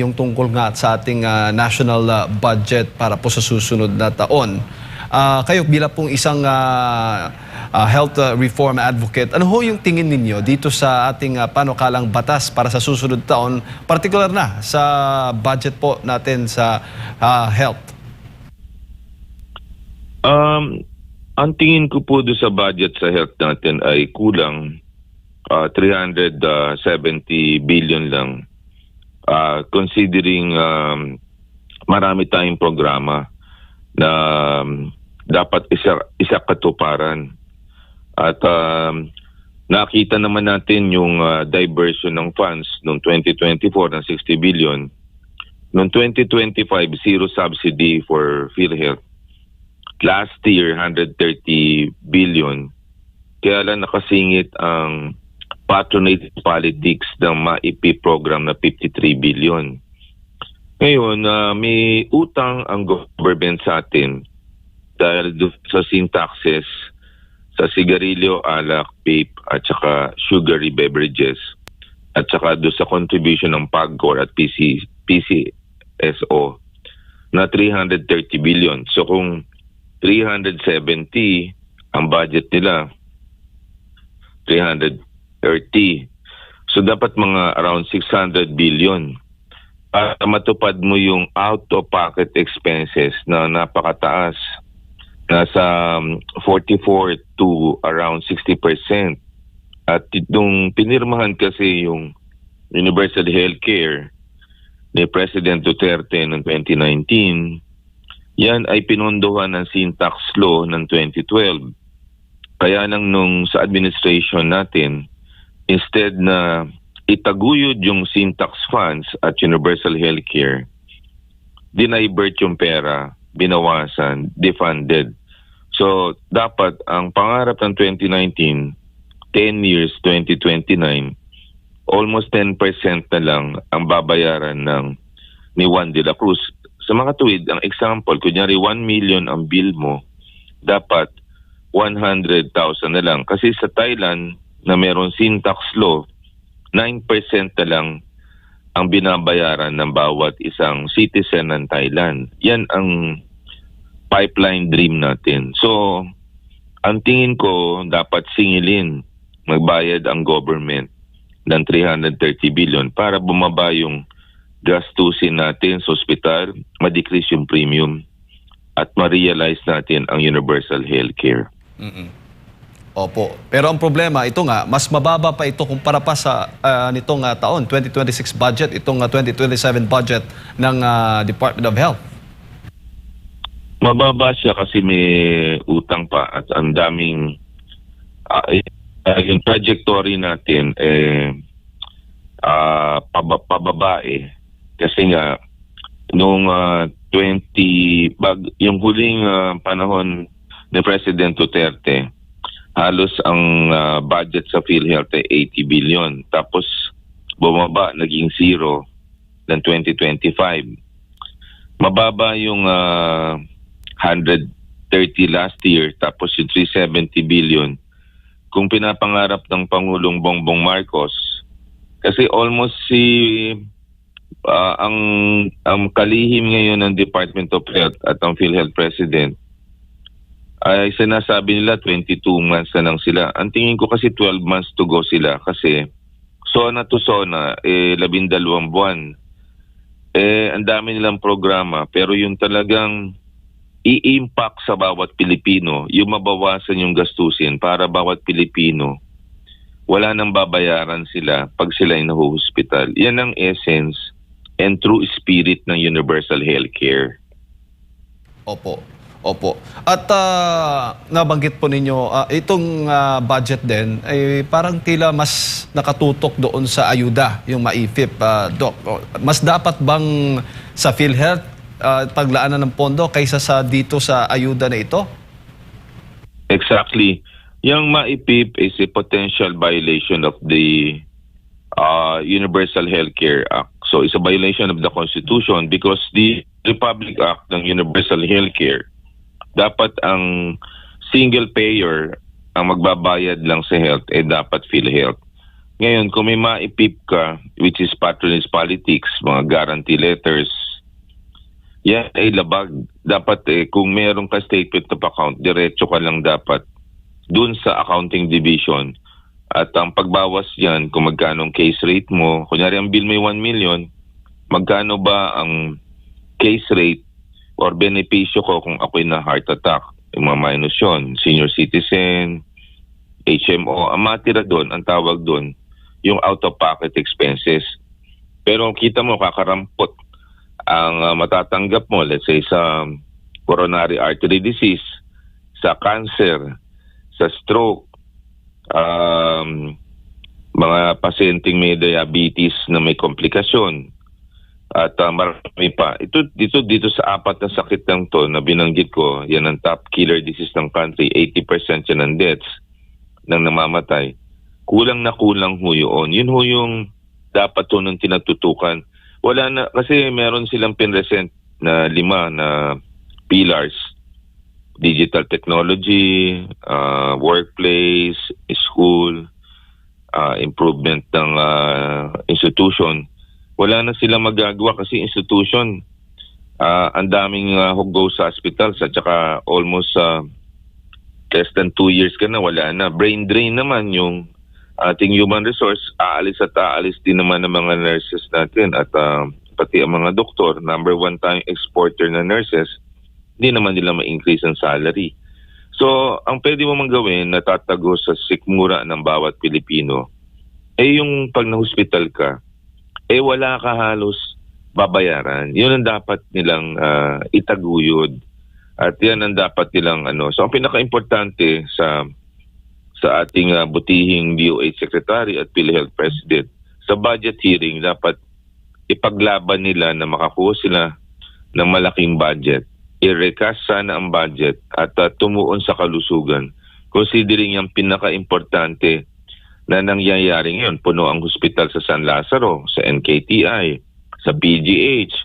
yung tungkol nga sa ating national budget para po sa susunod na taon. Kayo bilang pong isang health reform advocate, ano ho yung tingin ninyo dito sa ating panukalang batas para sa susunod taon, particular na sa budget po natin sa health? Ang tingin ko po doon sa budget sa health natin ay kulang 370 billion lang. Considering marami tayong programa na dapat isa katuparan. At nakita naman natin yung diversion ng funds noong 2024 ng 60 billion. Noong 2025, zero subsidy for PhilHealth. Last year, 130 billion. Kaya lang nakasingit ang patronage politics ng MAIP program na 53 billion. Ngayon, may utang ang government sa atin dahil sa sin taxes, sa sigarilyo, alak, vape, at saka sugary beverages, at saka doon sa contribution ng PAGCOR at PCSO na 330 billion. So kung 370 ang budget nila, 330. So dapat mga around 600 billion para matupad mo yung out-of-pocket expenses na napakataas. Nasa 44 to around 60%. At itong pinirmahan kasi yung Universal Healthcare ni President Duterte noong 2019, yan ay pinondohan ng sin tax law ng 2012. Kaya lang nung sa administration natin, instead na itaguyod yung sin tax funds at Universal Healthcare, dinivert yung pera, binawasan, defunded. So dapat ang pangarap ng 2019, 10 years, 2029, almost 10% na lang ang babayaran ni Juan de la Cruz. Sa mga tuwid, ang example, kunyari 1 million ang bill mo, dapat 100,000 na lang. Kasi sa Thailand, na meron sin tax law, 9% na lang ang binabayaran ng bawat isang citizen ng Thailand. Yan ang pipeline dream natin. So, ang tingin ko, dapat singilin, magbayad ang government ng 330 billion para bumaba yung gastusin natin sa ospital, ma-decrease yung premium, at ma-realize natin ang universal healthcare. Opo. Pero ang problema, ito nga, mas mababa pa ito kumpara pa sa nitong taon, 2026 budget, itong 2027 budget ng Department of Health. Mababa siya kasi may utang pa at ang daming yung trajectory natin pababa kasi nga nung yung huling panahon ni President Duterte, halos ang budget sa PhilHealth ay 80 billion. Tapos bumaba, naging zero ng 2025. Mababa yung 130 last year, tapos yung 370 billion. Kung pinapangarap ng Pangulong Bongbong Marcos, kasi almost ang kalihim ngayon ng Department of Health at ang PhilHealth President ay sinasabi nila 22 months na lang sila. Ang tingin ko kasi 12 months to go sila kasi zona to zona, 12 buwan. Ang dami nilang programa pero yung talagang i-impact sa bawat Pilipino, yung mabawasan yung gastusin para bawat Pilipino, wala nang babayaran sila pag sila ay nahuhospital. Yan ang essence and true spirit ng universal healthcare. Opo. Opo. At nabanggit po ninyo, itong budget din, ay parang tila mas nakatutok doon sa ayuda, yung MAIFIP, Doc. Mas dapat bang sa PhilHealth paglaanan ng pondo kaysa sa dito sa ayuda na ito? Exactly. Yung MAIFIP is a potential violation of the Universal Healthcare Act. So it's a violation of the Constitution because the Republic Act ng Universal Healthcare, dapat ang single payer ang magbabayad lang sa health dapat PhilHealth. Ngayon, kung may maipip ka, which is patronage politics, mga guarantee letters, yan ay labag. Dapat kung meron ka statement of account, diretso ka lang dapat dun sa accounting division. At ang pagbawas yan, kung magkano ang case rate mo, kunyari ang bill may 1 million, magkano ba ang case rate or benepisyo ko kung ako'y na heart attack? Yung mga minus yun, senior citizen, HMO, ang matira doon, ang tawag doon, yung out-of-pocket expenses. Pero kita mo, kakarampot ang matatanggap mo, let's say sa coronary artery disease, sa cancer, sa stroke, mga pasyenteng may diabetes na may komplikasyon, at marami pa. Dito sa apat na sakit lang to na binanggit ko, yan ang top killer disease ng country, 80% yan ng deaths ng namamatay. Kulang na kulang ho yun. Yun ho yung dapat to nung tinatutukan. Wala na, kasi meron silang pinresent na 5 na pillars. Digital technology, workplace, school, improvement ng institution. Wala na silang magagawa kasi institution, ang daming hugo sa hospitals at saka almost less than 2 years ka na, wala na. Brain drain naman yung ating human resource, aalis at aalis din naman ng mga nurses natin at pati ang mga doktor, number 1 tayong exporter na nurses, hindi naman nila ma-increase ang salary. So, ang pwede mo mang gawin na tatago sa sikmura ng bawat Pilipino, yung pag na-hospital ka, wala ka halos babayaran. Yun ang dapat nilang itaguyod. At yan ang dapat nilang So, ang pinaka-importante sa ating butihing DOH Secretary at PhilHealth President, sa budget hearing, dapat ipaglaban nila na makakuha sila ng malaking budget. I-recast sana ang budget at tumuon sa kalusugan. Considering yung pinaka-importante na nangyayari ngayon, puno ang hospital sa San Lazaro, sa NKTI, sa PGH,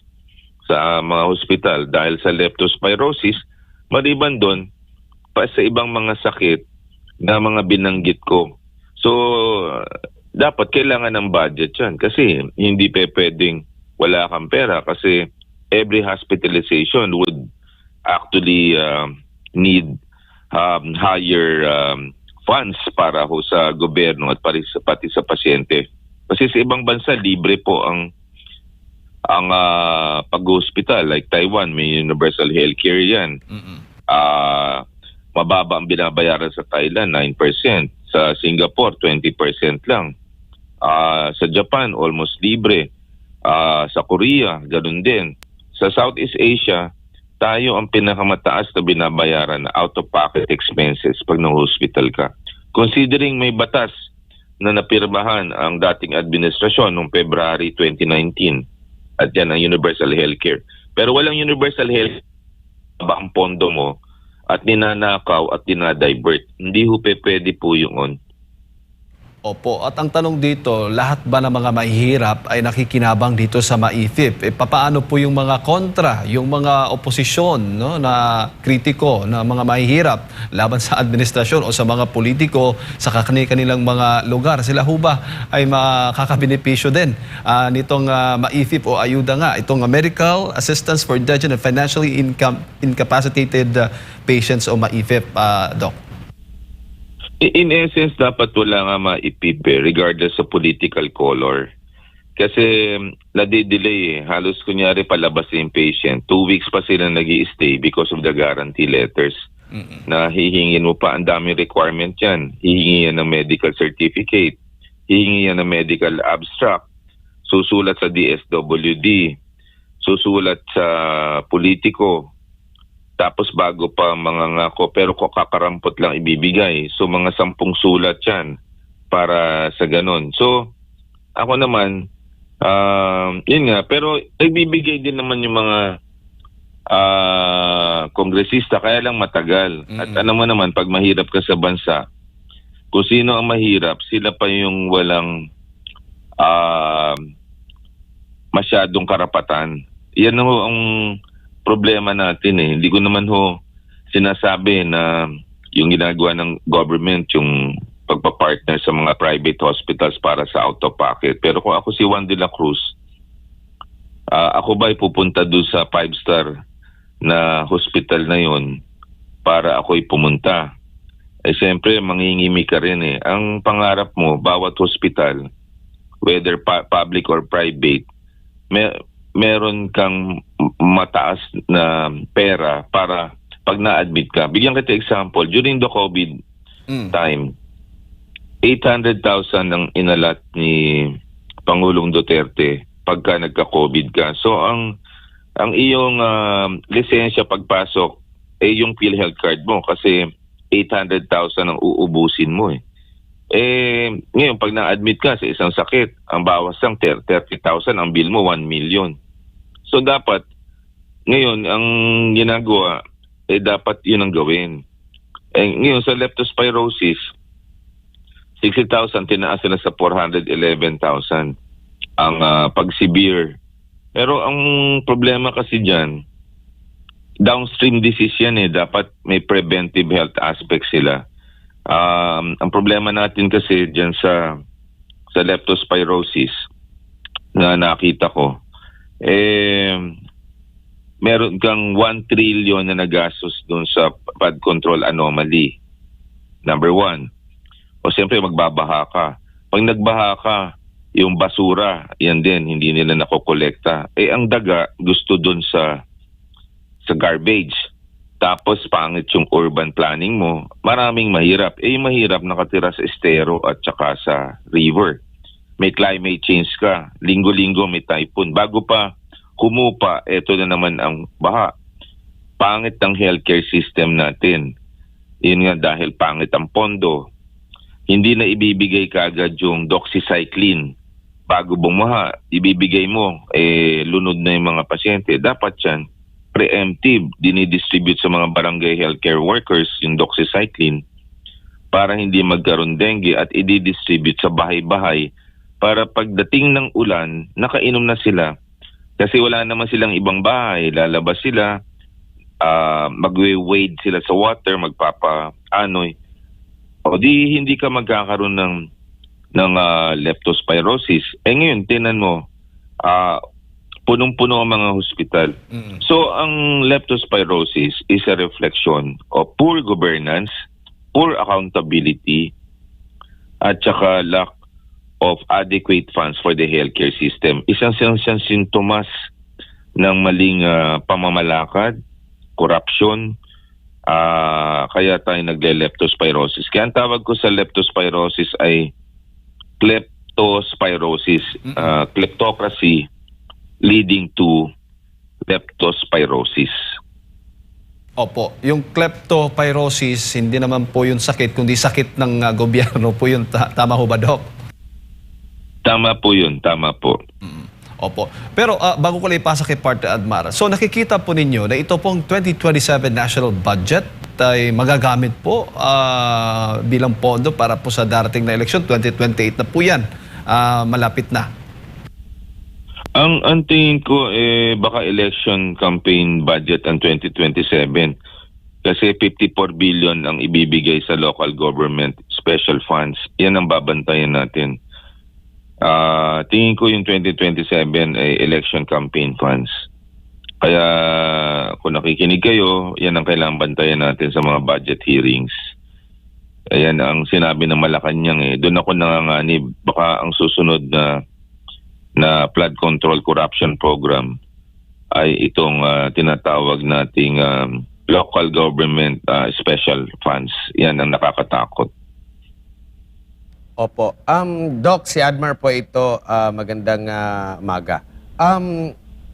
sa mga hospital dahil sa leptospirosis, maliban doon, pa sa ibang mga sakit na mga binanggit ko. So, dapat kailangan ng budget yan kasi hindi pwedeng wala kang pera kasi every hospitalization would actually need higher funds para ho sa gobyerno at pati sa pasyente. Kasi sa ibang bansa, libre po ang pag-hospital. Like Taiwan, may universal healthcare yan. Mababa ang binabayaran sa Thailand, 9%. Sa Singapore, 20% lang. Sa Japan, almost libre. Sa Korea, ganun din. Sa Southeast Asia, tayo ang pinakamataas na binabayaran na out-of-pocket expenses pag na-hospital ka. Considering may batas na napirmahan ang dating administrasyon noong February 2019 at yan ang universal healthcare. Pero walang universal health ba ang pondo mo at ninanakaw at dinadivert. Hindi ho pwede po yun. Opo, at ang tanong dito, lahat ba ng mga mahihirap ay nakikinabang dito sa MAIFIP? Papaano po yung mga kontra, yung mga oposisyon na kritiko na mga mahihirap laban sa administrasyon o sa mga politiko sa kanilang mga lugar? Sila ho ba ay makakabenepisyo din nitong MAIFIP o ayuda nga, itong Medical Assistance for Indigent and Financially Incapacitated Patients o MAIFIP, Doc? In essence, dapat wala nga maipip regardless sa political color. Kasi nade-delay halos kunyari palabas yung patient. 2 weeks pa sila nag-i-stay because of the guarantee letters. Na hihingin mo pa, ang daming requirement yan. Hihingi yan ng medical certificate. Hihingi yan ng medical abstract. Susulat sa DSWD. Susulat sa politiko. Tapos bago pa mga ngako, pero kakarampot lang ibibigay. So mga 10 sulat yan para sa ganon. So ako naman, yun nga, pero nagbibigay din naman yung mga kongresista, kaya lang matagal. At ano mo naman, pag mahirap ka sa bansa, kung sino ang mahirap, sila pa yung walang masyadong karapatan. Yan ho ang problema natin eh. Hindi ko naman ho sinasabi na yung ginagawa ng government, yung pagpa-partner sa mga private hospitals para sa out-of-pocket. Pero kung ako si Juan de la Cruz, ako ba ay pupunta doon sa 5-star na hospital na yon para ako'y pumunta? Eh siyempre, mangingimi ka rin eh. Ang pangarap mo, bawat hospital, whether public or private, meron kang mataas na pera para pag na-admit ka. Bigyan kita example, during the COVID time, 800,000 ang inalat ni Pangulong Duterte pagka nagka-COVID ka. So ang iyong lisensya pagpasok yung PhilHealth card mo kasi 800,000 ang uubusin mo eh. Ngayon pag na-admit ka sa isang sakit, ang bawas lang 30,000, ang bill mo 1 million. So dapat ngayon ang ginagawa dapat 'yun ang gawin. Ngayon sa leptospirosis 60,000 tinaas na sa 411,000 ang pag severe. Pero ang problema kasi diyan, downstream disease yan eh. Dapat may preventive health aspect sila. Ang problema natin kasi diyan sa leptospirosis na nakita ko, meron kang 1 trillion na nagastos doon sa flood control anomaly. Number 1. O siyempre magbabaha ka. Pag nagbaha ka, yung basura, yan din, hindi nila nakokolekta. Ang daga gusto doon sa garbage. Tapos pangit yung urban planning mo, maraming mahirap. Yung mahirap nakatira sa estero at saka sa river. May climate change ka, linggo-linggo may typhoon. Bago pa humupa, eto na naman ang baha. Pangit ang healthcare system natin. Yun nga dahil pangit ang pondo. Hindi na ibibigay kaagad yung doxycycline. Bago bumaha, ibibigay mo, lunod na yung mga pasyente. Dapat yan, preemptive, dinidistribute sa mga barangay healthcare workers yung doxycycline para hindi magkaroon dengue at i-distribute sa bahay-bahay para pagdating ng ulan, nakainom na sila. Kasi wala naman silang ibang bahay. Lalabas sila, magwe-wade sila sa water, magpapa-anoy. O di hindi ka magkakaroon ng leptospirosis. Ngayon, tinan mo, punong-puno ang mga hospital. So, ang leptospirosis is a reflection of poor governance, poor accountability, at saka lack of adequate funds for the healthcare system. Isang sintomas ng maling pamamalakad, corruption, kaya tayo nagle-leptospirosis. Kaya ang tawag ko sa leptospirosis ay kleptospirosis, kleptocracy leading to leptospirosis. Opo, yung kleptopyrosis, hindi naman po yung sakit, kundi sakit ng gobyerno po yun. Tama ho ba, Doc? Tama po yun, tama po. Opo. Pero bago ko lang ipasa kay Partner Admara, so nakikita po ninyo na ito pong 2027 national budget ay magagamit po bilang pondo para po sa darating na eleksyon. 2028 na po yan. Malapit na. Ang tingin ko, baka election campaign budget ang 2027. Kasi 54 billion ang ibibigay sa local government special funds. Yan ang babantayan natin. Tingin ko yung 2027 ay election campaign funds. Kaya kung nakikinig kayo, yan ang kailangan bantayan natin sa mga budget hearings. Ayan ang sinabi ng Malacanang Doon ako nanganganib. Baka ang susunod na flood control corruption program ay itong tinatawag nating local government special funds. Yan ang nakakatakot. Opo. Doc, si Admar po ito, magandang umaga.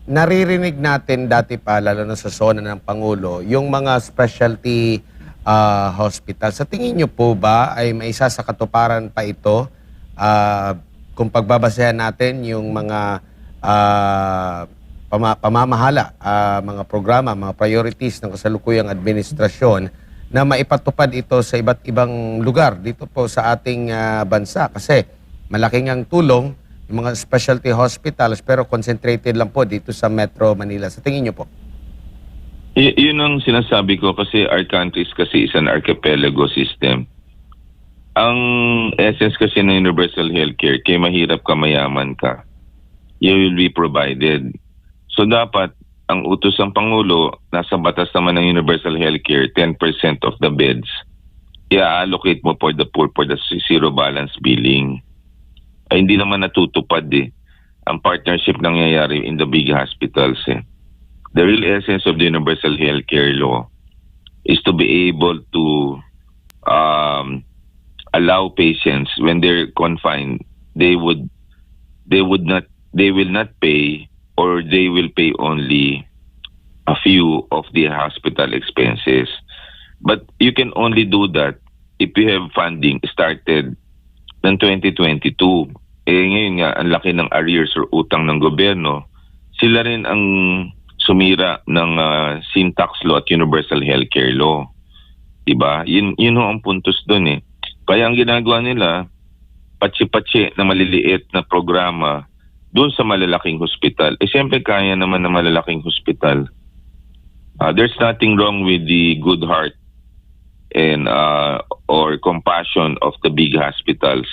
Naririnig natin dati pa, lalo na sa zona ng Pangulo, yung mga specialty hospital. Sa tingin niyo po ba ay may isa sa katuparan pa ito kung pagbabasehan natin yung mga pamamahala, mga programa, mga priorities ng kasalukuyang administrasyon na maipatupad ito sa iba't ibang lugar dito po sa ating bansa. Kasi malaking ang tulong yung mga specialty hospitals pero concentrated lang po dito sa Metro Manila. Sa tingin niyo po? Yun ang sinasabi ko kasi our country is kasi is an archipelago system. Ang essence kasi ng universal healthcare, kaya mahirap ka, mayaman ka, you will be provided. So dapat, ang utos ng Pangulo, nasa batas naman ng universal healthcare, 10% of the beds, i-allocate mo for the poor, for the zero balance billing. Ay, hindi naman natutupad ang partnership nangyayari in the big hospitals. The real essence of the universal healthcare law is to be able to allow patients when they're confined, they will not pay, or they will pay only a few of the hospital expenses. But you can only do that if you have funding started ng 2022. Ngayon nga, ang laki ng arrears or utang ng gobyerno, sila rin ang sumira ng sin tax law at universal healthcare law. Diba? Yun ho ang puntos doon Kaya ang ginagawa nila, patsi-patsi na maliliit na programa doon sa malalaking hospital. Siyempre kaya naman ng malalaking hospital. There's nothing wrong with the good heart and or compassion of the big hospitals.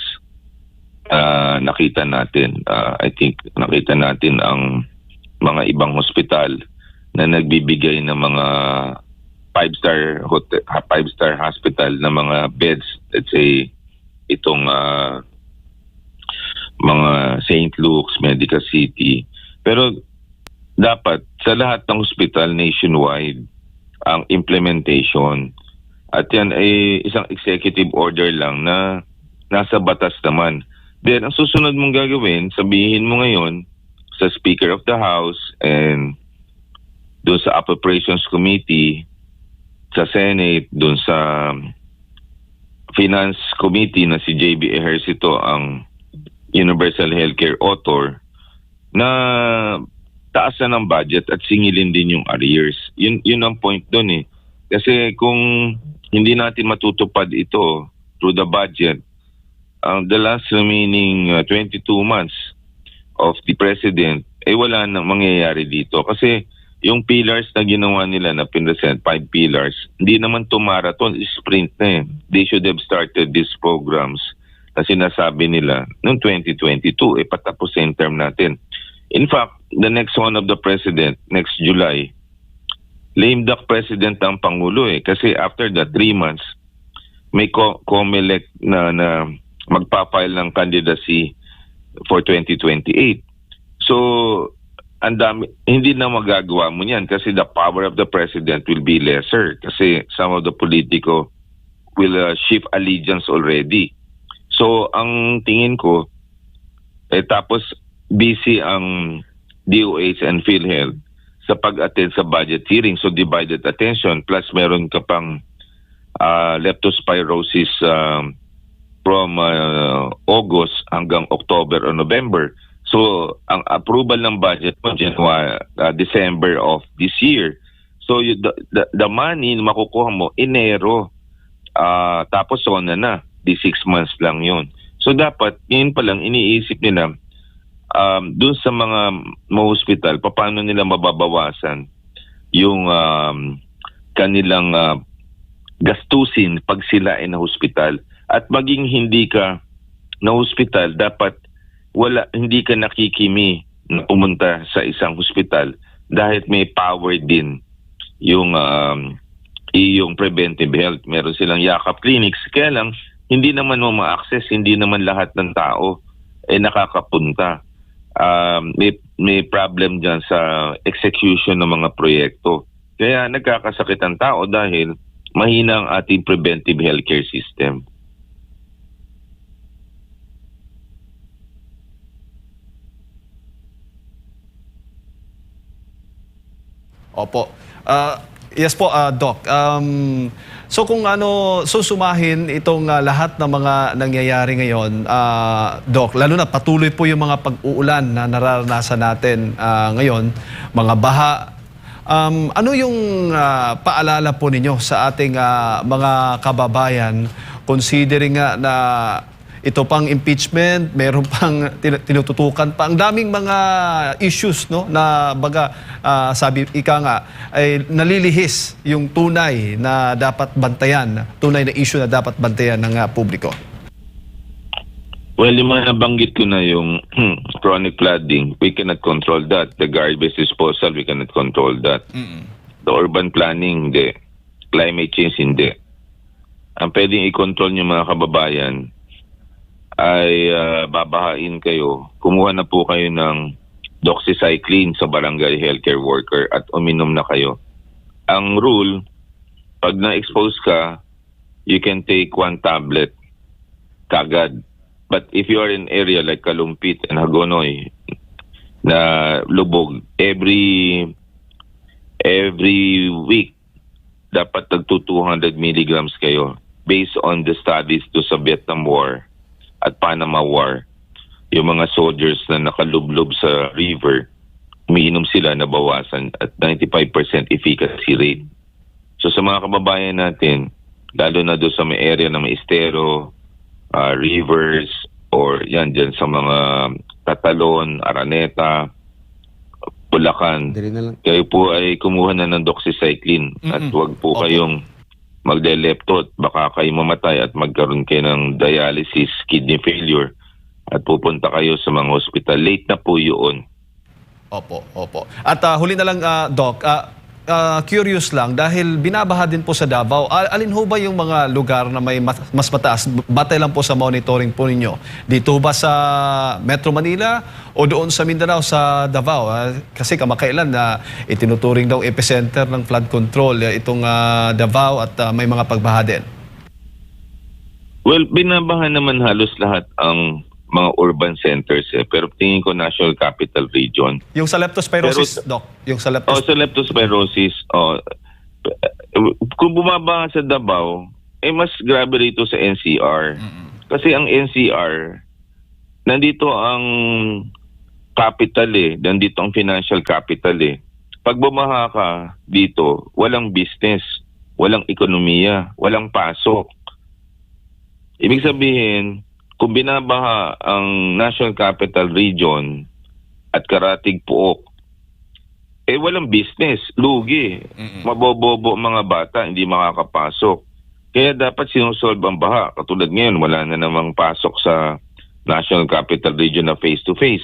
Nakita natin, I think nakita natin ang mga ibang hospital na nagbibigay ng mga five-star hospital na mga beds, let's say itong mga St. Luke's, Medica City. Pero dapat sa lahat ng hospital nationwide ang implementation, at yan ay isang executive order lang na nasa batas naman. Then ang susunod mong gagawin, sabihin mo ngayon sa Speaker of the House and doon sa Appropriations Committee, sa Senate, doon sa Finance Committee na si JB Ejercito ang Universal Healthcare author, na taasan ng budget at singilin din yung arrears. Yun ang point doon Kasi kung hindi natin matutupad ito through the budget, the last remaining 22 months of the President, wala nang mangyayari dito. Kasi yung pillars na ginawa nila na pinresent, 5 pillars, hindi naman to marathon, sprint na They should have started these programs na sinasabi nila noong 2022, patapos yung term natin. In fact, the next one of the President, next July, lame duck President ang Pangulo Kasi after that, 3 months, may COMELEC na magpapile ng candidacy for 2028. So, hindi na magagawa mo yan kasi the power of the president will be lesser kasi some of the politico will shift allegiance already. So, ang tingin ko, tapos busy ang DOH and PhilHealth sa pag-attend sa budget hearing. So, divided attention plus meron ka pang leptospirosis from August hanggang October or November. So, ang approval ng budget mo, December of this year. So, the money na makukuha mo, Enero, tapos na, di 6 months lang yun. So, dapat, yun pa lang, iniisip nila, dun sa mga hospital, paano nila mababawasan yung kanilang gastusin pag sila ay na hospital. At maging hindi ka na hospital, dapat hindi ka nakikimi na pumunta sa isang hospital dahil may power din yung iyong preventive health. Meron silang yakap clinics. Kaya lang, hindi naman mo ma-access, hindi naman lahat ng tao nakakapunta. May problem dyan sa execution ng mga proyekto. Kaya nagkakasakit ang tao dahil mahina ang ating preventive healthcare system. Opo. Yes po, Doc. So kung susumahin itong lahat ng mga nangyayari ngayon, Doc, lalo na patuloy po yung mga pag-uulan na nararanasan natin ngayon, mga baha. Ano yung paalala po ninyo sa ating mga kababayan, considering nga na ito pang impeachment, meron pang tinututukan pa. Ang daming mga issues na baga sabi ika nga ay nalilihis yung tunay na dapat bantayan, tunay na issue na dapat bantayan ng publiko. Well, yung mga nabanggit ko na yung chronic flooding, we cannot control that. The garbage disposal, we cannot control that. The urban planning, hindi. Climate change, hindi. Ang pwedeng i-control yung mga kababayan ay babahain kayo. Kumuha na po kayo ng doxycycline sa barangay healthcare worker at uminom na kayo. Ang rule, pag na-expose ka, you can take 1 tablet kagad. But if you are in area like Kalumpit and Hagonoy na lubog, every week dapat tagto 200 milligrams kayo based on the studies to sa Vietnam War at Panama War. Yung mga soldiers na nakalublob sa river, umiinom sila, nabawasan at 95% efficacy rate. So sa mga kababayan natin, lalo na doon sa may area na may estero, rivers, or yan dyan sa mga Tatalon, Araneta, Bulacan, Dali na lang. kayo po ay kumuha na ng doxycycline at huwag po kayong magdeleptot. Baka kayo mamatay at magkaroon kayo ng dialysis, kidney failure at pupunta kayo sa mga hospital. Late na po yun. Opo, opo. At huli na lang, Doc, curious lang, dahil binabaha din po sa Davao, alin ho ba yung mga lugar na may mas mataas? Batay lang po sa monitoring po ninyo. Dito ba sa Metro Manila o doon sa Mindanao, sa Davao? Kasi kamakailan na itinuturing daw epicenter ng flood control itong Davao at may mga pagbaha din. Well, binabaha naman halos lahat ang mga urban centers pero tingin ko National Capital Region. Yung sa leptospirosis, Doc? Yung sa Sa leptospirosis, kung bumaba sa Davao, mas grabe rito sa NCR. Kasi ang NCR, nandito ang capital nandito ang financial capital Pag bumaha ka dito, walang business, walang ekonomiya, walang pasok. Ibig sabihin, kung binabaha ang National Capital Region at Karatig Pook, walang business, lugi. Mabobobo mga bata, hindi makakapasok. Kaya dapat sinusolve ang baha. Katulad ngayon, wala na namang pasok sa National Capital Region na face-to-face.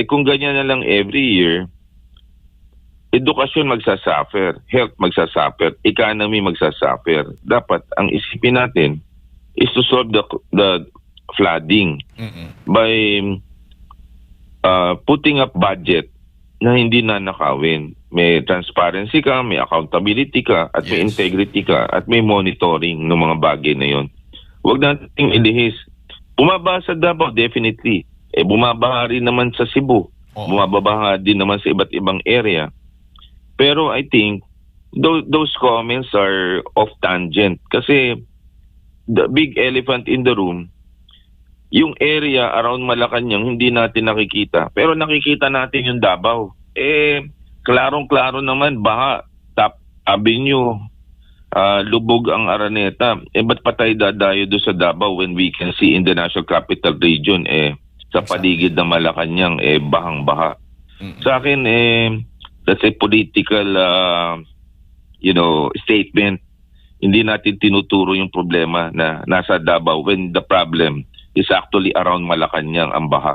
Kung ganyan na lang every year, edukasyon magsasuffer, health magsasuffer, economy magsasuffer. Dapat ang isipin natin is to solve the flooding by putting up budget na hindi na nakawin. May transparency ka, may accountability ka, at may integrity ka, at may monitoring ng mga bagay na yon. Huwag nating ilihis. Bumaba sa Davao, definitely. Bumabaha rin naman sa Cebu. Bumabaha din naman sa iba't ibang area. Pero I think those comments are off tangent kasi the big elephant in the room, yung area around Malacanang hindi natin nakikita. Pero nakikita natin yung Davao. Klarong-klaro naman, baha, Top Avenue, lubog ang Araneta. Ba't patay dadayo doon sa Davao when we can see in the National Capital Region, sa paligid ng Malacanang, bahang-baha. Sa akin, that's a political, statement. Hindi natin tinuturo yung problema na nasa Davao when the problem is actually around Malacanang ang baha.